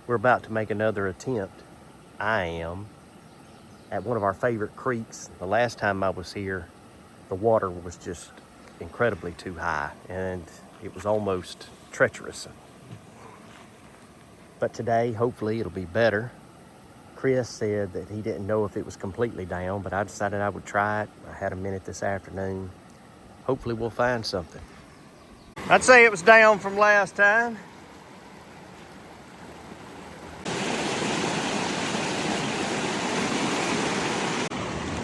We're about to make another attempt. I am at one of our favorite creeks. The last time I was here, the water was just incredibly too high and it was almost treacherous. But today, hopefully it'll be better. Chris said that he didn't know if it was completely down, but I decided I would try it. I had a minute this afternoon. Hopefully we'll find something. I'd say it was down from last time.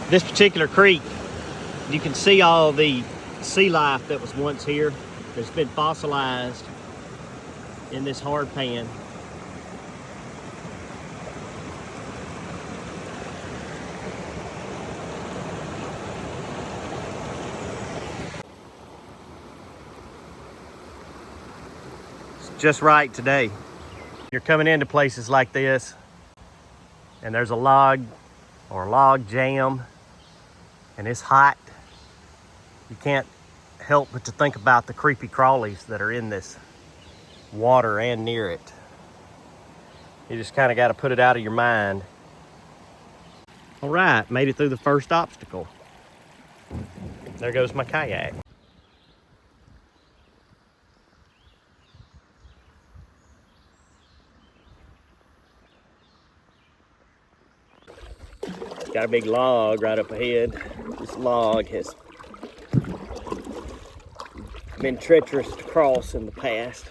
This particular creek, you can see all the sea life that was once here. It's been fossilized in this hard pan. It's just right today. You're coming into places like this and there's a log or a log jam and it's hot. You can't help but to think about the creepy crawlies that are in this water and near it. You just kind of got to put it out of your mind. All right, made it through the first obstacle. There goes my kayak. Got a big log right up ahead. This log has been treacherous to cross in the past.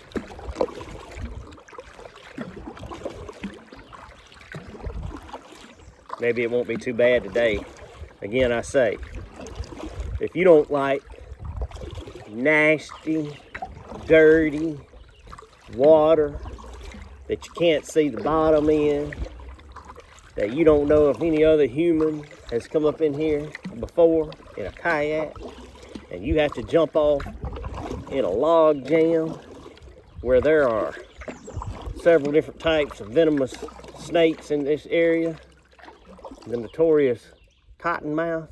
Maybe it won't be too bad today. Again, I say, if you don't like nasty, dirty water that you can't see the bottom in, that you don't know if any other human has come up in here before in a kayak, and you have to jump off in a log jam where there are several different types of venomous snakes in this area, the notorious cottonmouth,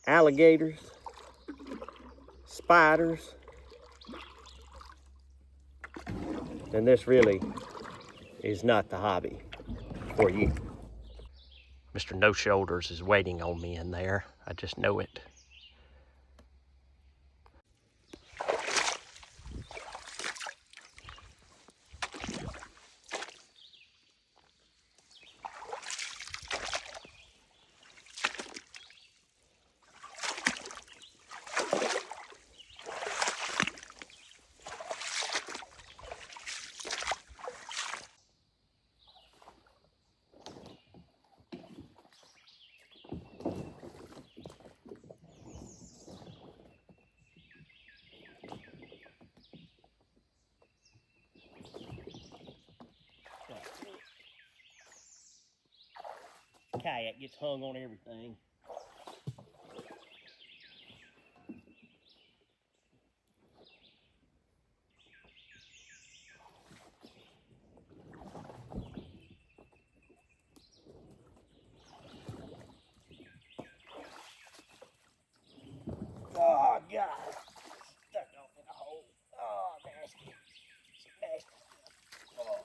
alligators, spiders, then this really is not the hobby for you. Mr. No Shoulders is waiting on me in there. I just know it. Kayak gets hung on everything. Oh, God. Stuck off in a hole. Oh, nasty. Some nasty stuff. Oh.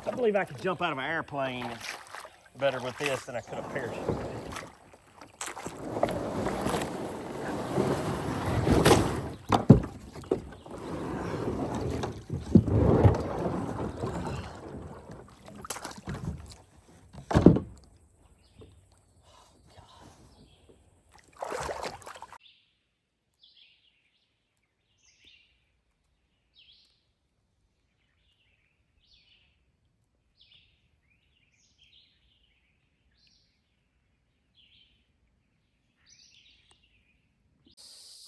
I believe I could jump out of an airplane better with this than I could have parachuted.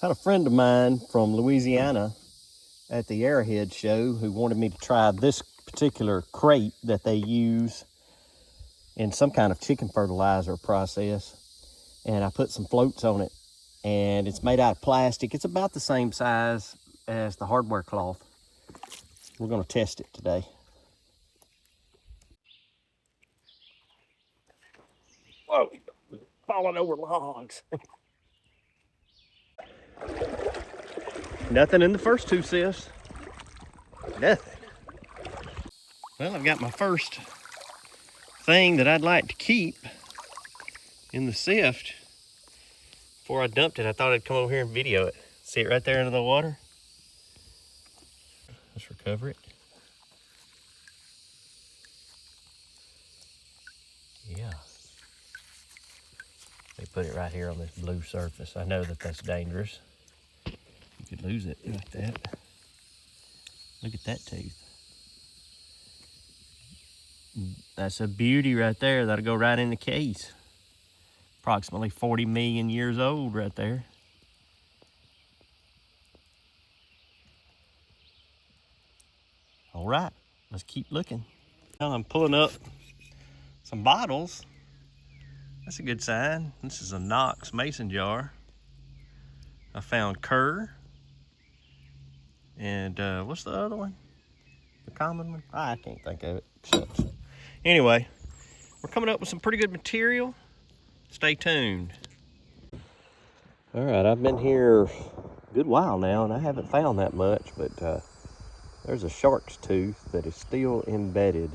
Had a friend of mine from Louisiana at the Arrowhead show who wanted me to try this particular crate that they use in some kind of chicken fertilizer process. And I put some floats on it, and it's made out of plastic. It's about the same size as the hardware cloth. We're gonna test it today. Whoa, falling over logs. Nothing in the first two sifts. Nothing. Well, I've got my first thing that I'd like to keep in the sift. Before I dumped it, I thought I'd come over here and video it. See it right there into the water? Let's recover it. Yeah. They put it right here on this blue surface. I know that that's dangerous. You could lose it like that. Look at that tooth. That's a beauty right there. That'll go right in the case. Approximately 40 million years old right there. All right, let's keep looking. Now I'm pulling up some bottles. That's a good sign. This is a Knox mason jar. I found Kerr. And what's the other one? The common one? I can't think of it. Shucks. Anyway, we're coming up with some pretty good material. Stay tuned. All right, I've been here a good while now and I haven't found that much, but there's a shark's tooth that is still embedded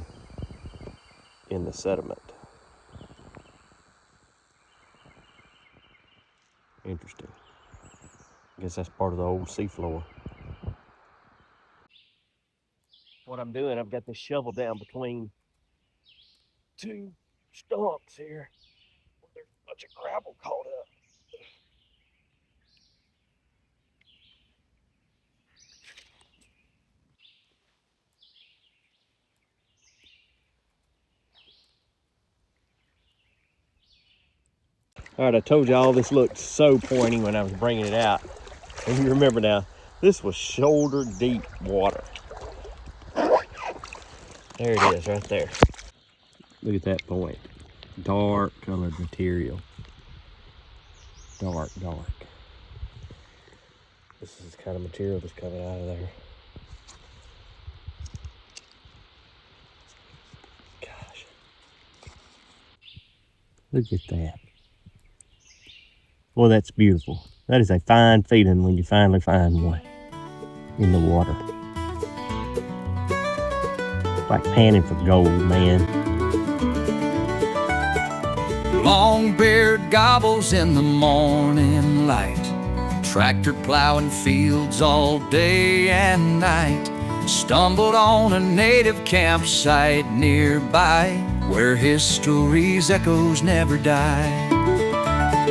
in the sediment. Interesting. I guess that's part of the old seafloor. What I'm doing, I've got this shovel down between two stumps here where there's a bunch of gravel caught up. All right, I told you all this looked so pointy when I was bringing it out. And you remember now, this was shoulder deep water. There it is right there. Look at that point. Dark colored material. Dark, dark. This is the kind of material that's coming out of there. Gosh. Look at that. Well, that's beautiful. That is a fine feeling when you finally find one in the water. It's like panning for gold, man. Long-beard gobbles in the morning light, tractor plowing fields all day and night. Stumbled on a native campsite nearby, where history's echoes never die.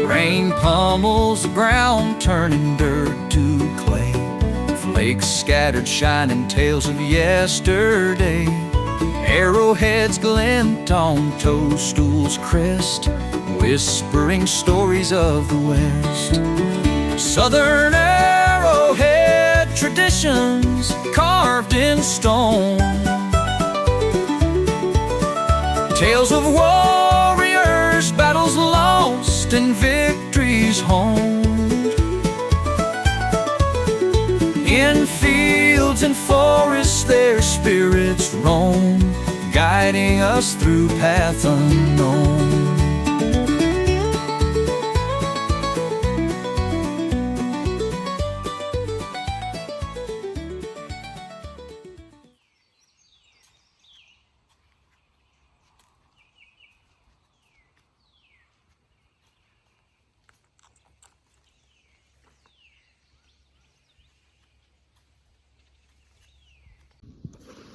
Rain pummels the ground, turning dirt to clay. Flakes scattered, shining tales of yesterday. Arrowheads glint on toadstool's crest, whispering stories of the West. Southern arrowhead traditions carved in stone, tales of warriors, battles lost and victories honed. In fields and forests their spirits roam, guiding us through path unknown.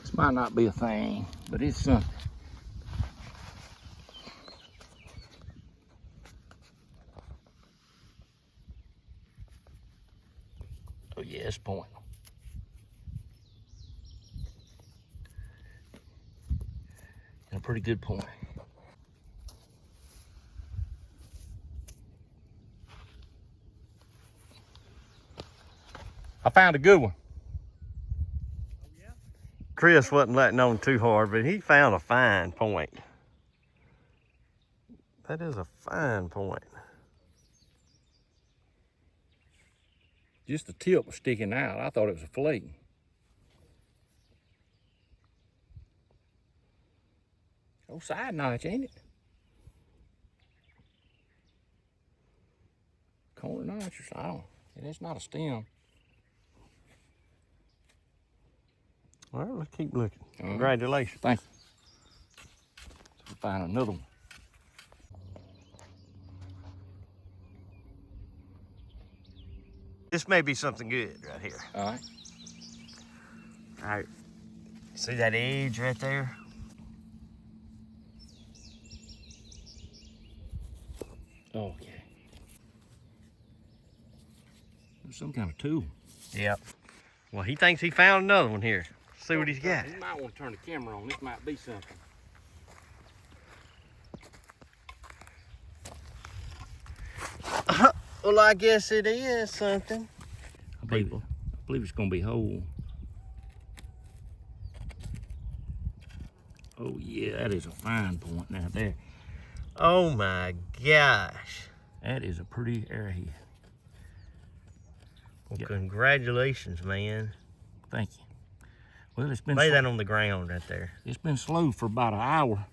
This might not be a thing, but it's something. Oh yeah, it's pointing. And a pretty good point. I found a good one. Chris wasn't letting on too hard, but he found a fine point. That is a fine point. Just the tip was sticking out. I thought it was a flake. Oh, side notch, ain't it? Corner notch or something. It's not a stem. All right, let's keep looking. Congratulations. Thank you. Let's find another one. This may be something good right here. All right. All right. See that edge right there? Okay. There's some kind of tool. Yep. Well, he thinks he found another one here. See what he's got. You might want to turn the camera on. This might be something. Well, I guess it is something. I believe it's going to be whole. Oh, yeah, that is a fine point now there. Oh my gosh. That is a pretty arrowhead. Well, congratulations, man. Thank you. Well, it's been Lay that on the ground right there. It's been slow for about an hour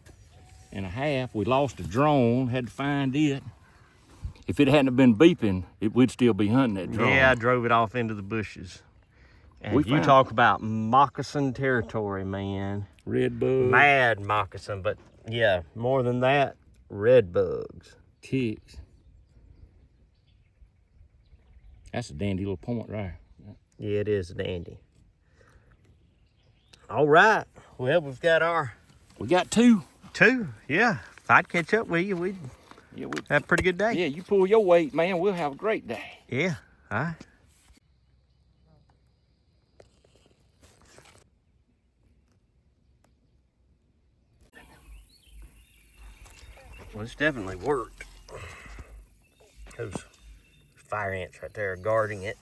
and a half. We lost a drone, had to find it. If it hadn't been beeping, we'd still be hunting that drone. Yeah, I drove it off into the bushes. And you talk about moccasin territory, man. Red bug. Mad moccasin, but yeah, more than that, red bugs. Ticks. That's a dandy little point right there. Yeah, it is dandy. All right. Well, we've got We got two. Yeah. If I'd catch up with you, we'd have a pretty good day. Yeah, you pull your weight, man, we'll have a great day. Yeah. All right. Well, it's definitely worked. Those fire ants right there are guarding it.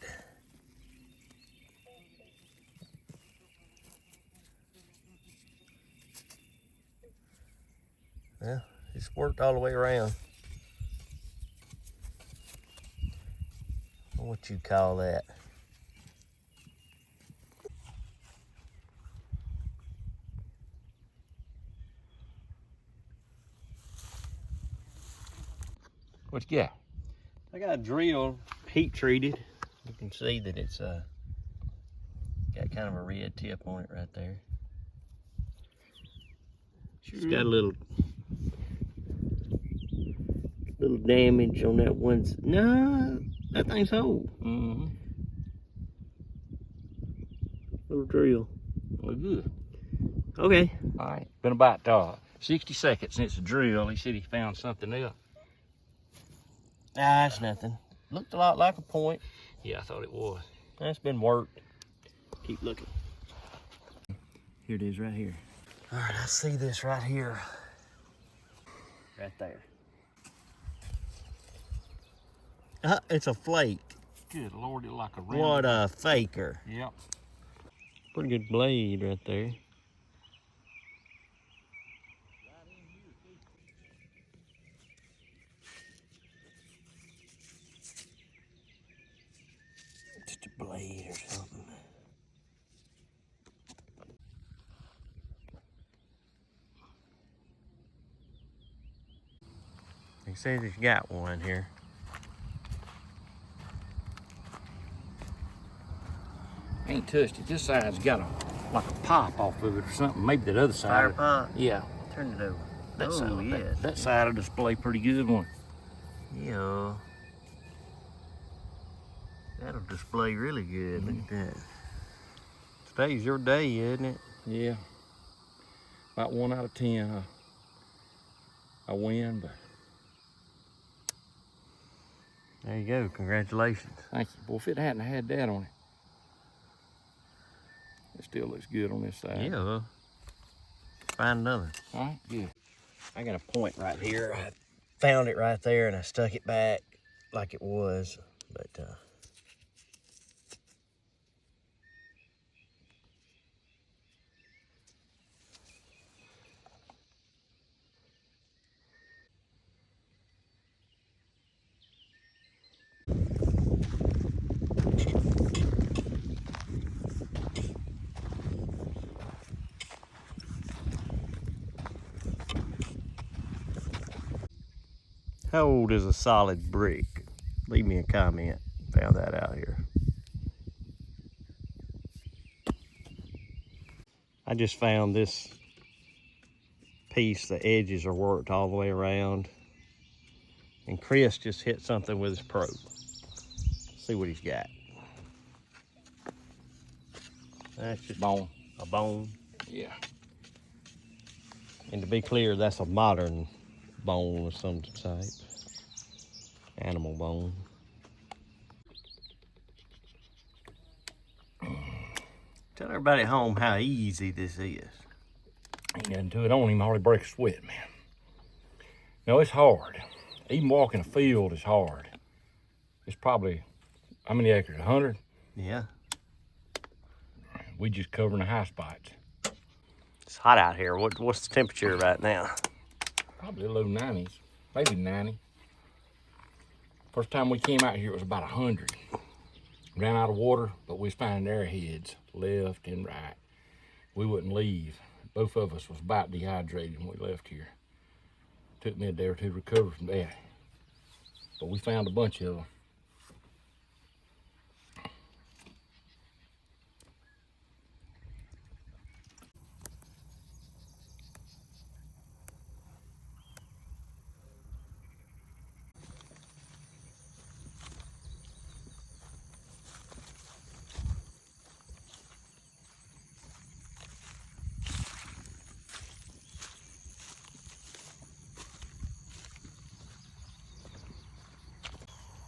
Yeah, it's worked all the way around. What you call that? What you got? I got a drill, heat treated. You can see that it's got kind of a red tip on it right there. It's got a little damage on that one. No, that thing's whole. Mm-hmm. Little drill. Well, good. Okay. All right. Been about 60 seconds since the drill. He said he found something else. Nah, that's nothing. Looked a lot like a point. Yeah, I thought it was. That's been worked. Keep looking. Here it is right here. All right, I see this right here. Right there. It's a flake. Good Lord, it's like a round. What a faker. Yep. Pretty good blade right there. Just a blade or something. He says he's got one here. Ain't touched it. This side's got like a pop off of it or something. Maybe that other side. Fire pop? Yeah. Turn it over. That Oh, side, yes. that side will display pretty good one. Yeah. That'll display really good. Look at that. Today's your day, isn't it? Yeah. About 1 out of 10. I win, but There you go. Congratulations. thank you. Boy, if it hadn't had that on it, it still looks good on this side. Yeah. Find another. All right, good. I got a point right here. I found it right there and I stuck it back like it was, but How old is a solid brick? Leave me a comment. Found that out here. I just found this piece, the edges are worked all the way around. And Chris just hit something with his probe. See what he's got. That's just Bone. a bone. Yeah. And to be clear, that's a modern bone of some type. Animal bone. Tell everybody at home how easy this is. Ain't nothing to it on him, all he break a sweat, man. No, it's hard. Even walking a field is hard. It's probably, how many acres, 100? Yeah. We just covering the high spots. It's hot out here. What's the temperature right now? Probably low 90s, maybe 90. First time we came out here, it was about 100. Ran out of water, but we was finding arrowheads left and right. We wouldn't leave. Both of us was about dehydrated when we left here. Took me a day or two to recover from that. But we found a bunch of them.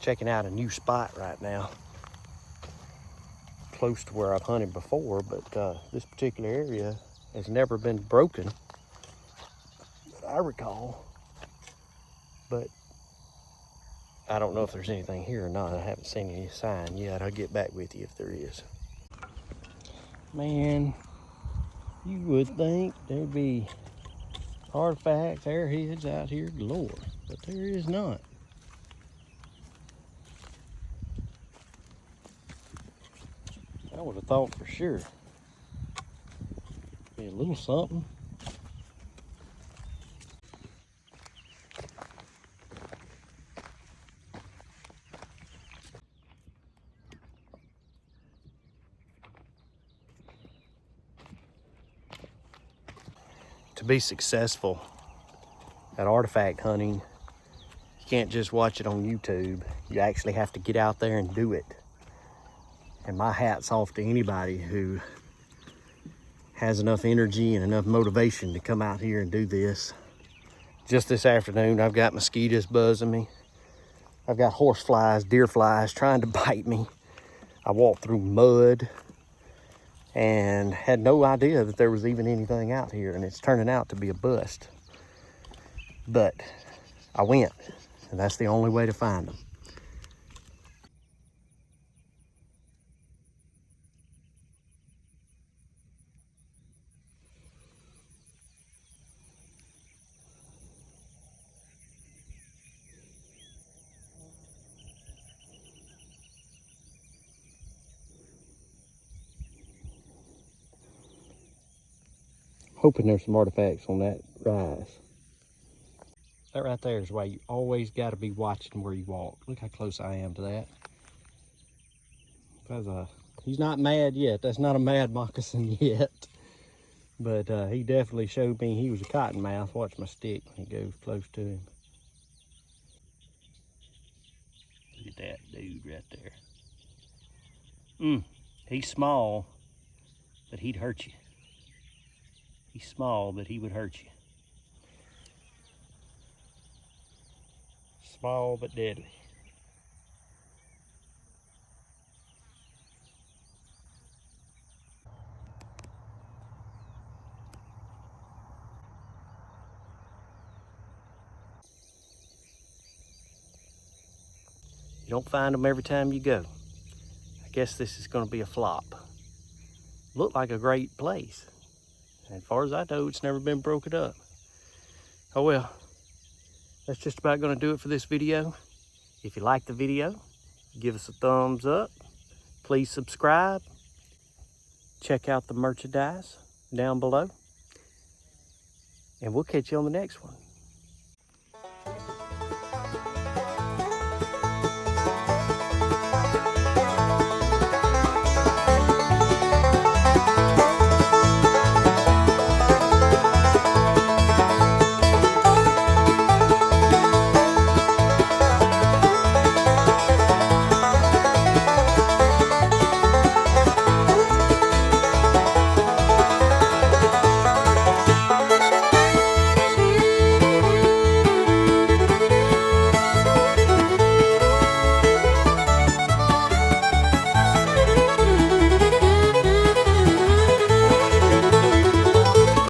Checking out a new spot right now. Close to where I've hunted before, but this particular area has never been broken that I recall. But I don't know if there's anything here or not. I haven't seen any sign yet. I'll get back with you if there is. Man, you would think there'd be artifacts, arrowheads out here galore, but there is not. I would have thought for sure. Be a little something. To be successful at artifact hunting, you can't just watch it on YouTube. You actually have to get out there and do it. And my hat's off to anybody who has enough energy and enough motivation to come out here and do this. Just this afternoon, I've got mosquitoes buzzing me. I've got horse flies, deer flies trying to bite me. I walked through mud and had no idea that there was even anything out here, and it's turning out to be a bust. But I went, and that's the only way to find them. Hoping there's some artifacts on that rise. That right there is why you always got to be watching where you walk. Look how close I am to that. He's not mad yet. That's not a mad moccasin yet. But he definitely showed me he was a cottonmouth. Watch my stick when he goes close to him. Look at that dude right there. He's small, but he'd hurt you. He's small, but he would hurt you. Small but deadly. You don't find them every time you go. I guess this is going to be a flop. Looked like a great place. As far as I know, it's never been broken up. Oh well, that's just about going to do it for this video. If you like the video, give us a thumbs up. Please subscribe. Check out the merchandise down below. And we'll catch you on the next one.